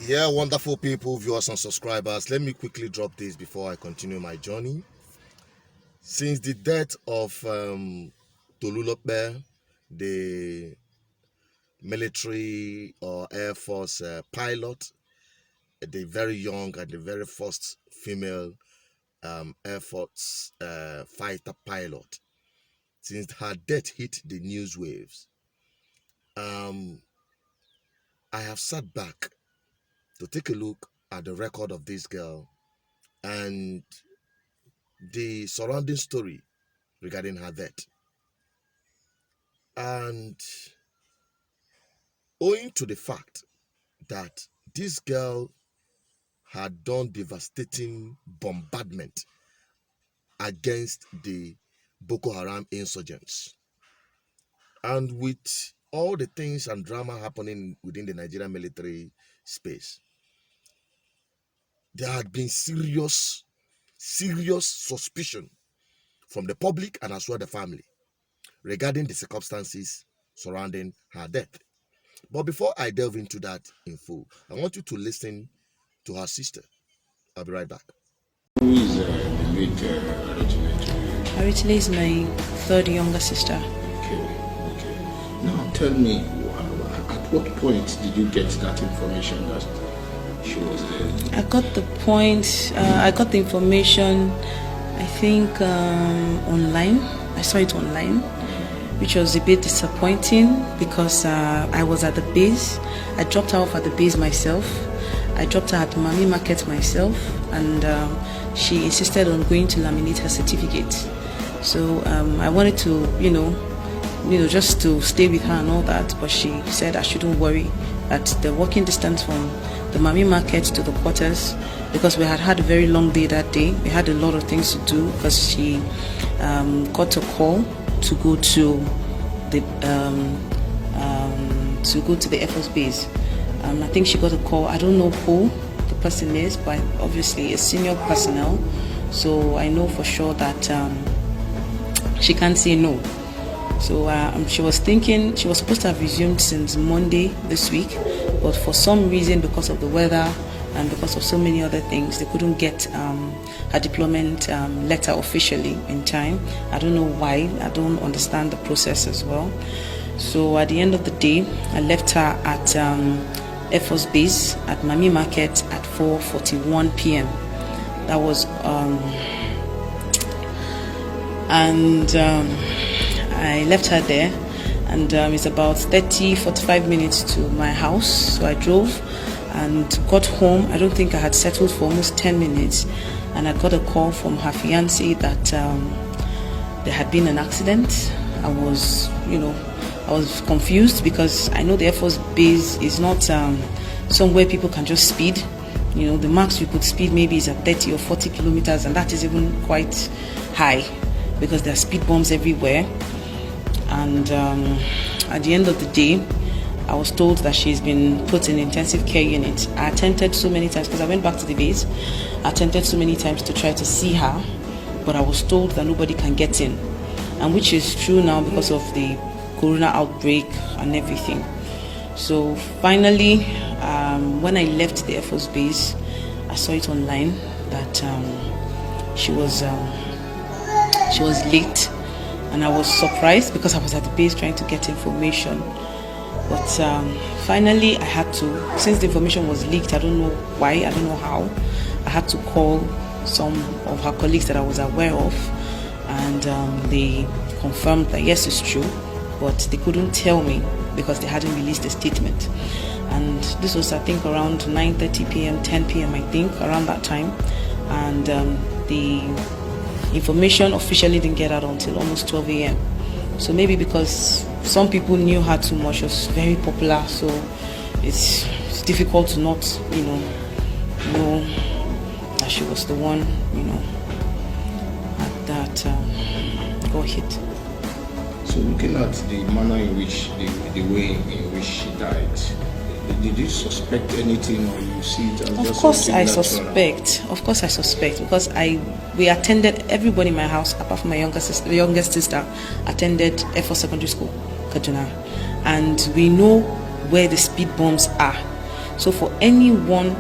Yeah, wonderful people, viewers and subscribers. Let me quickly drop this before I continue my journey. Since the death of Tolulope, the military or Air Force pilot, the very young and the very first female Air Force fighter pilot, since her death hit the news waves, I have sat back to take a look at the record of this girl and the surrounding story regarding her death. And owing to the fact that this girl had done devastating bombardment against the Boko Haram insurgents, and with all the things and drama happening within the Nigerian military space, there had been serious suspicion from the public and as well the family regarding the circumstances surrounding her death. But before I delve into that info, I want you to listen to her sister. I'll be right back. Who is the late originator? Originally is my third younger sister. Okay. Now tell me, at what point did you get that information that she was there? I got the information, I think, online. I saw it online, which was a bit disappointing because I was at the base. I dropped her off at the base myself. I dropped her at the Mami Market myself, and she insisted on going to laminate her certificate. So I wanted to, just to stay with her and all that, but she said I shouldn't worry, that the walking distance from the Mami Market to the quarters, because we had a very long day that day. We had a lot of things to do because she got a call to go to the Air Force base. I think she got a call. I don't know who the person is, but obviously a senior personnel. So I know for sure that she can't say no. So she was thinking she was supposed to have resumed since Monday this week, but for some reason, because of the weather and because of so many other things, they couldn't get her deployment letter officially in time. I don't know why. I don't understand the process as well. So at the end of the day, I left her at Air Force Base at Mami Market at 4:41 p.m. That was I left her there, and it's about 45 minutes to my house. So I drove and got home. I don't think I had settled for almost 10 minutes, and I got a call from her fiance that there had been an accident. I was confused because I know the Air Force base is not somewhere people can just speed. The max you could speed maybe is at 30 or 40 kilometers, and that is even quite high because there are speed bumps everywhere. And at the end of the day, I was told that she's been put in intensive care unit. I attempted so many times because I went back to the base. I attempted so many times to try to see her, but I was told that nobody can get in, and which is true now because of the corona outbreak and everything. So finally, when I left the Air Force base, I saw it online that she was late, and I was surprised because I was at the base trying to get information. But finally, I had to, since the information was leaked, I don't know why, I don't know how, I had to call some of her colleagues that I was aware of, and they confirmed that yes, it's true, but they couldn't tell me because they hadn't released a statement. And this was, I think, around 9:30 p.m., 10 p.m., I think, around that time. And the information officially didn't get out until almost 12 a.m. So maybe because some people knew her too much, she was very popular, so it's difficult to not, know that she was the one, that got hit. So looking at the manner in which, the way in which she died, did you suspect anything, or you see it as just Of course I suspect because we attended, everybody in my house apart from my youngest sister attended Air Force Secondary School, Kaduna, and we know where the speed bumps are. So for anyone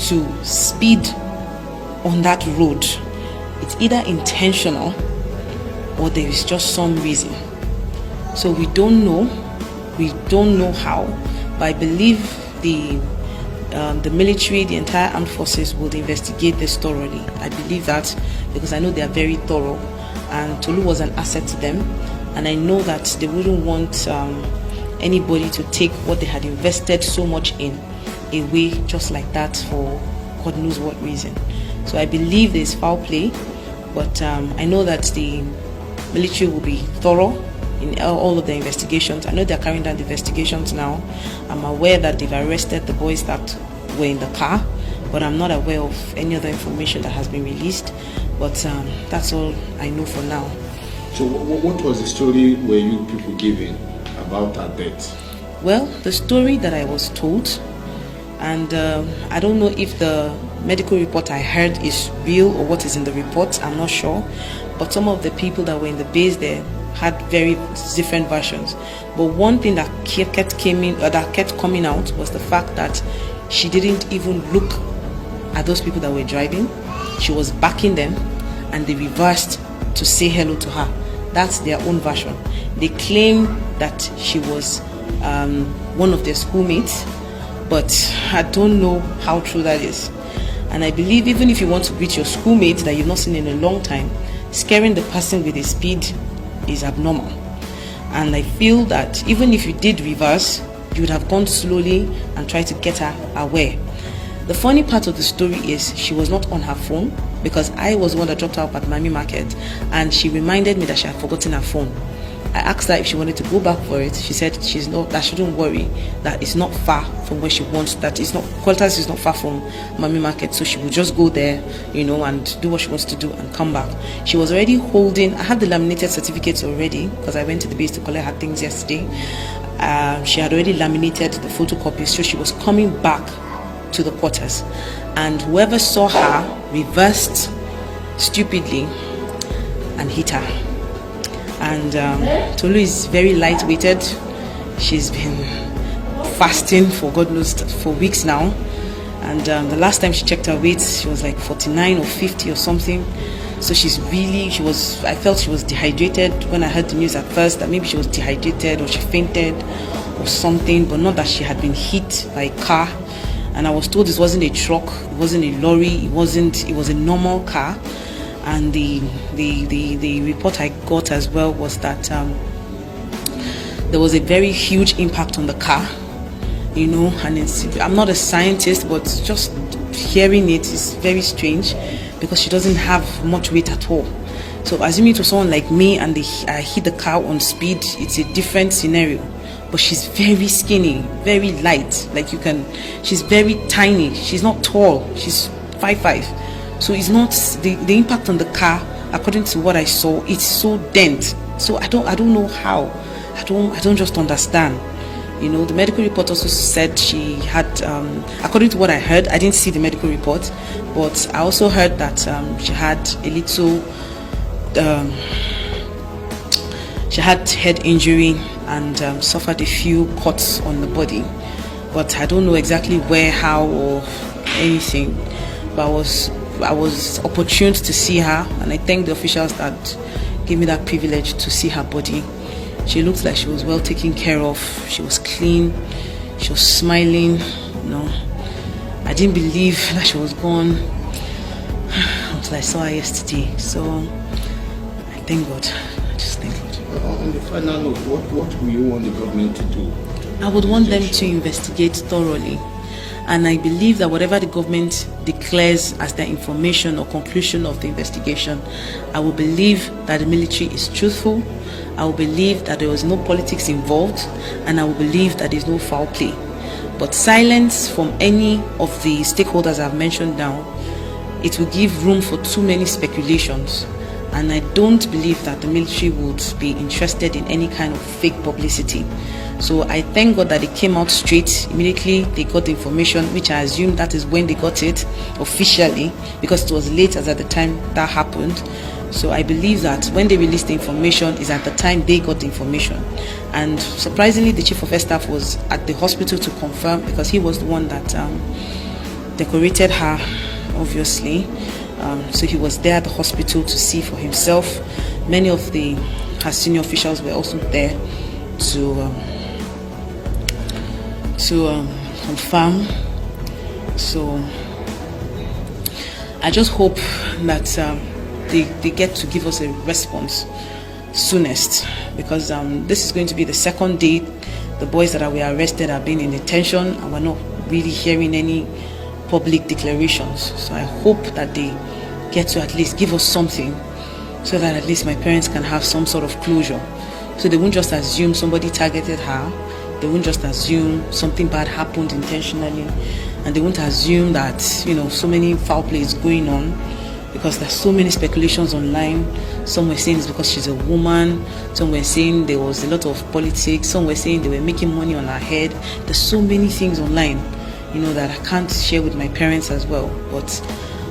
to speed on that road, it's either intentional or there is just some reason. So we don't know how, but I believe the military, the entire armed forces will investigate this thoroughly. I believe that because I know they are very thorough, and Tolu was an asset to them, and I know that they wouldn't want anybody to take what they had invested so much in away just like that for God knows what reason. So I believe there's foul play, but I know that the military will be thorough in all of the investigations. I know they're carrying out the investigations now. I'm aware that they've arrested the boys that were in the car, but I'm not aware of any other information that has been released. But that's all I know for now. So what was the story were you people giving about that death? Well, the story that I was told, and I don't know if the medical report I heard is real or what is in the report, I'm not sure. But some of the people that were in the base there had very different versions. But one thing that kept coming out was the fact that she didn't even look at those people that were driving. She was backing them, and they reversed to say hello to her. That's their own version. They claim that she was one of their schoolmates, but I don't know how true that is. And I believe even if you want to greet your schoolmate that you've not seen in a long time, scaring the person with a speed is abnormal. And I feel that even if you did reverse, you would have gone slowly and tried to get her aware. The funny part of the story is she was not on her phone, because I was the one that dropped her up at Miami Market, and she reminded me that she had forgotten her phone. I asked her if she wanted to go back for it. She said that she shouldn't worry, that it's not far from where she wants, that it's not, Qualtas is not far from Miami Market, so she will just go there, and do what she wants to do and come back. She was already holding, I had the laminated certificates already, because I went to the base to collect her things yesterday. She had already laminated the photocopies, so she was coming back to the quarters, and whoever saw her reversed stupidly and hit her. And Tolu is very light-weighted. She's been fasting for God knows for weeks now, and the last time she checked her weight, she was like 49 or 50 or something. So I felt she was dehydrated. When I heard the news at first, that maybe she was dehydrated or she fainted or something, but not that she had been hit by a car. And I was told this wasn't a truck, it wasn't a lorry, it was a normal car. And the report I got as well was that there was a very huge impact on the car, and I'm not a scientist, but just hearing it is very strange, because she doesn't have much weight at all. So assuming it was someone like me and I hit the car on speed, it's a different scenario. But she's very skinny, very light, she's very tiny, she's not tall, she's 5'5". So it's not the impact on the car, according to what I saw, it's so dent. So I don't know how. I don't just understand. The medical report also said she had, according to what I heard, I didn't see the medical report, but I also heard that she had a little, she had head injury and suffered a few cuts on the body. But I don't know exactly where, how, or anything. But I was opportune to see her, and I thank the officials that gave me that privilege to see her body. She looked like she was well taken care of. She was clean. She was smiling. I didn't believe that she was gone until I saw her yesterday. So I thank God. I just thank God. On the final note, what will you want the government to do? I would want them to investigate thoroughly. And I believe that whatever the government declares as their information or conclusion of the investigation, I will believe that the military is truthful. I will believe that there was no politics involved, and I will believe that there is no foul play. But silence from any of the stakeholders I've mentioned now, it will give room for too many speculations. And I don't believe that the military would be interested in any kind of fake publicity. So I thank God that they came out straight. Immediately they got the information, which I assume that is when they got it officially, because it was late as at the time that happened. So I believe that when they released the information is at the time they got the information. And surprisingly, the chief of air staff was at the hospital to confirm, because he was the one that decorated her, obviously. So he was there at the hospital to see for himself. Many of her senior officials were also there to confirm. So I just hope that they get to give us a response soonest, because this is going to be the second day the boys that were arrested have been in detention, and we're not really hearing any public declarations. So I hope that they get to at least give us something, so that at least my parents can have some sort of closure. So they won't just assume somebody targeted her, they won't just assume something bad happened intentionally, and they won't assume that, so many foul plays going on, because there's so many speculations online. Some were saying it's because she's a woman, some were saying there was a lot of politics, some were saying they were making money on her head. There's so many things online, that I can't share with my parents as well. But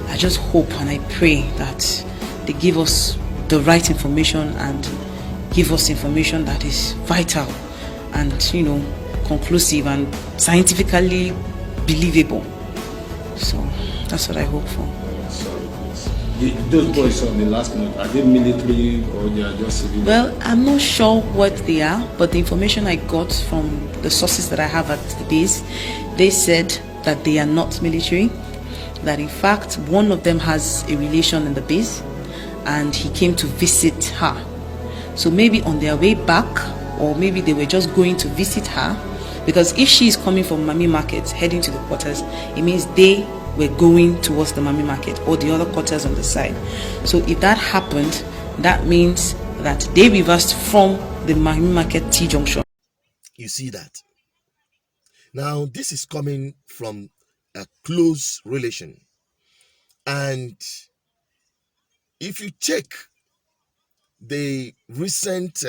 I just hope and I pray that they give us the right information, and give us information that is vital and, conclusive and scientifically believable. So that's what I hope for. Those boys on the last note, are they military or they are just civilian? Well, I'm not sure what they are, but the information I got from the sources that I have at the base, they said that they are not military, that in fact one of them has a relation in the base and he came to visit her. So maybe on their way back, or maybe they were just going to visit her, because if she is coming from Mami Market heading to the quarters, it means they were going towards the Mami Market or the other quarters on the side. So if that happened, that means that they reversed from the Mami Market T-junction. You see that? Now, this is coming from a close relation. And if you check the recent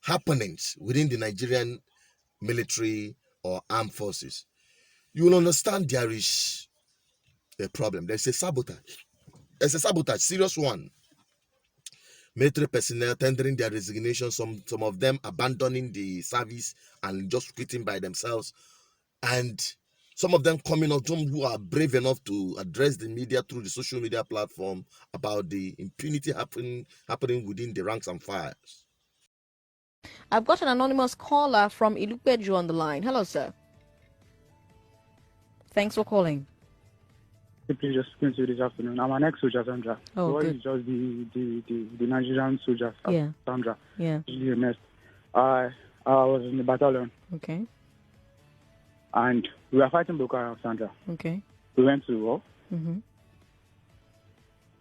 happenings within the Nigerian military or armed forces, you will understand there is a problem. There's a sabotage. There's a sabotage, serious one. Military personnel tendering their resignation, some of them abandoning the service and just quitting by themselves, and some of them coming out, some who are brave enough to address the media through the social media platform about the impunity happening within the ranks and files. I've got an anonymous caller from Ilupeju on the line. Hello, sir. Thanks for calling. Please just speaking to you this afternoon. I'm an ex-soldier, Sandra. Oh, so good. It's just the Nigerian soldier, Yeah. Sandra. Yeah. I was in the battalion, Okay. and we were fighting Boko Haram, Sandra. Okay. We went to war. Mm-hmm.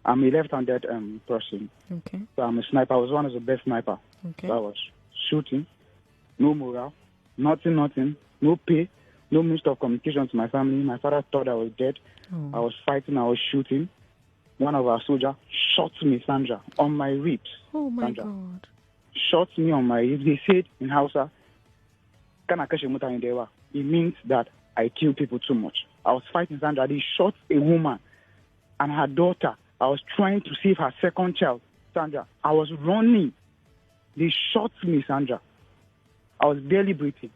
I'm a left-handed person, Okay. so I'm a sniper. I was one of the best sniper. Okay. So I was shooting, no morale, nothing, no pay, no means of communication to my family. My father thought I was dead. Oh. I was fighting, I was shooting. One of our soldiers shot me, Sandra, on my ribs. Oh my Sandra. God. Shot me on my ribs. They said in Hausa, it means that I kill people too much. I was fighting, Sandra. They shot a woman and her daughter. I was trying to save her second child, Sandra. I was running. They shot me, Sandra. I was barely breathing.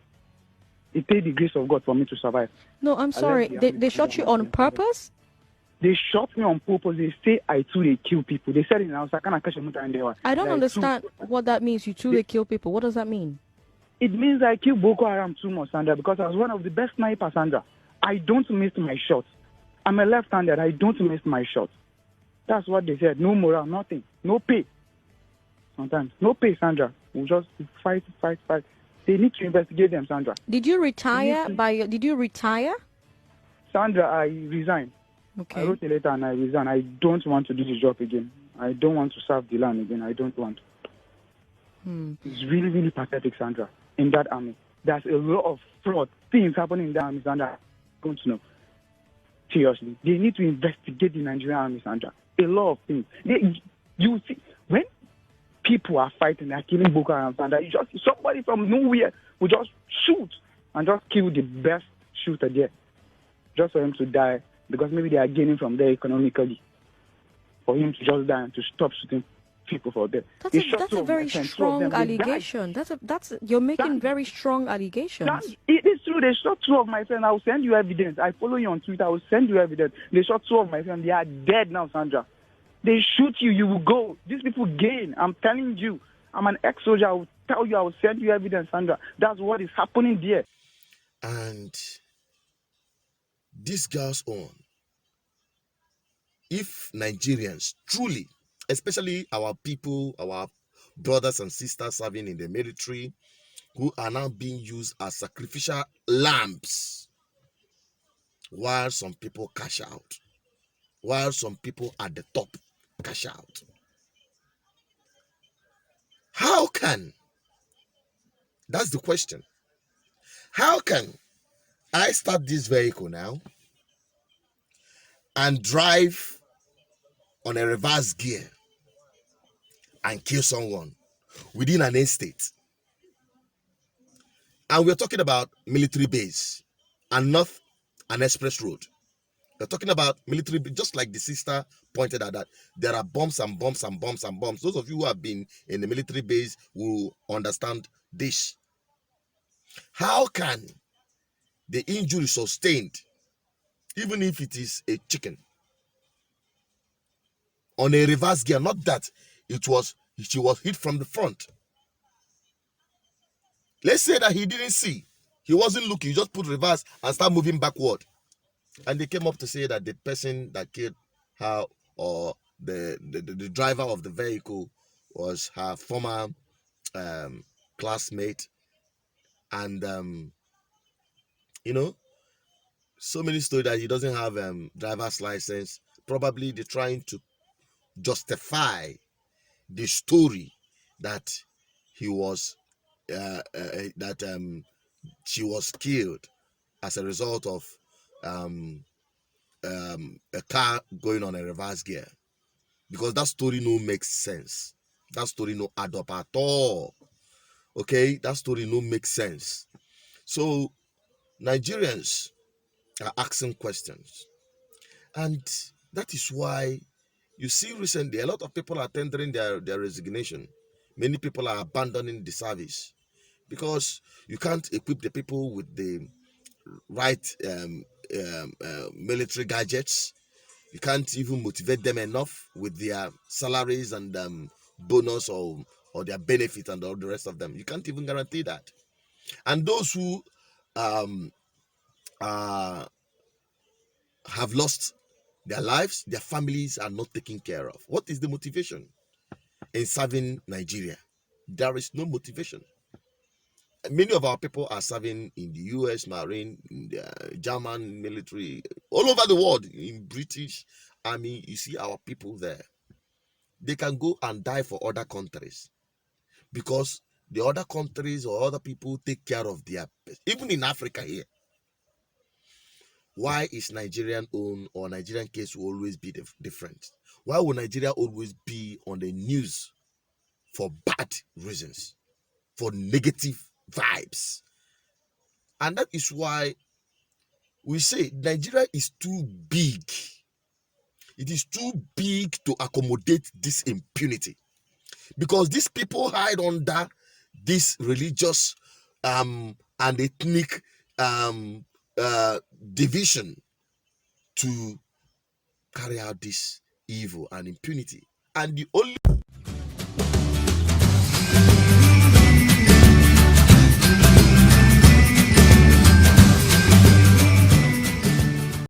It takes the grace of God for me to survive. No, I'm sorry. They shot you on purpose? They shot me on purpose. They say I too they kill people. They said in Hausa, I don't understand what that means. You truly kill people. What does that mean? It means I kill Boko Haram too much, Sandra, because I was one of the best snipers, Sandra. I don't miss my shots. I'm a left-handed. I don't miss my shots. That's what they said. No morale, nothing. No pay. Sometimes. No pay, Sandra. We'll just fight. They need to investigate them, Sandra. Did you retire Did you retire? Sandra, I resigned. Okay. I wrote a letter and I resigned. I don't want to do this job again. I don't want to serve the land again. I don't want. It's really, really pathetic, Sandra, in that army. There's a lot of fraud things happening in the army, Sandra. I don't know. Seriously. They need to investigate the Nigerian army, Sandra. A lot of things. You see, when people are fighting, they're killing Boko Haram, Sandra, somebody from nowhere will just shoot and just kill the best shooter there. Just for him to die because maybe they are gaining from there economically. For him to just die and to stop shooting people for them. That's a very strong allegation. You're making very strong allegations. It is true. They shot 2 of my friends. I will send you evidence. I follow you on Twitter. I will send you evidence. They shot 2 of my friends. They are dead now, Sandra. They shoot you, you will go. These people gain. I'm telling you. I'm an ex-soldier. I will tell you. I will send you evidence, Sandra. That's what is happening there. And this goes on. If Nigerians truly, especially our people, our brothers and sisters serving in the military, who are now being used as sacrificial lambs, while some people cash out, while some people at the top cash out. How can, that's the question, how can I start this vehicle now and drive on a reverse gear and kill someone within an estate? And we're talking about military base and not an express road. We're talking about military, just like the sister pointed out, that there are bombs and bombs and bombs and bombs. Those of you who have been in the military base will understand this. How can the injury sustained, even if it is a chicken, on a reverse gear, not that she was hit from the front. Let's say that he didn't see, he wasn't looking, he just put reverse and start moving backward. And they came up to say that the person that killed her, or the driver of the vehicle, was her former classmate. And so many stories that he doesn't have driver's license. Probably they're trying to justify the story that he was she was killed as a result of a car going on a reverse gear, because that story no makes sense. That story no add up at all. Okay, that story no makes sense. So Nigerians are asking questions, and that is why you see recently a lot of people are tendering their resignation. Many people are abandoning the service because you can't equip the people with the right military gadgets. You can't even motivate them enough with their salaries and bonus or their benefit and all the rest of them. You can't even guarantee that. And those who have lost their lives, their families are not taken care of. What is the motivation in serving Nigeria? There is no motivation. Many of our people are serving in the US Marine, in the German military, all over the world, in British Army. You see our people there. They can go and die for other countries because the other countries or other people take care of their, even in Africa here. Why is Nigerian own or Nigerian case will always be different? Why will Nigeria always be on the news for bad reasons, for negative vibes? And that is why we say Nigeria is too big. It is too big to accommodate this impunity, because these people hide under this religious and ethnic division to carry out this evil and impunity. And the only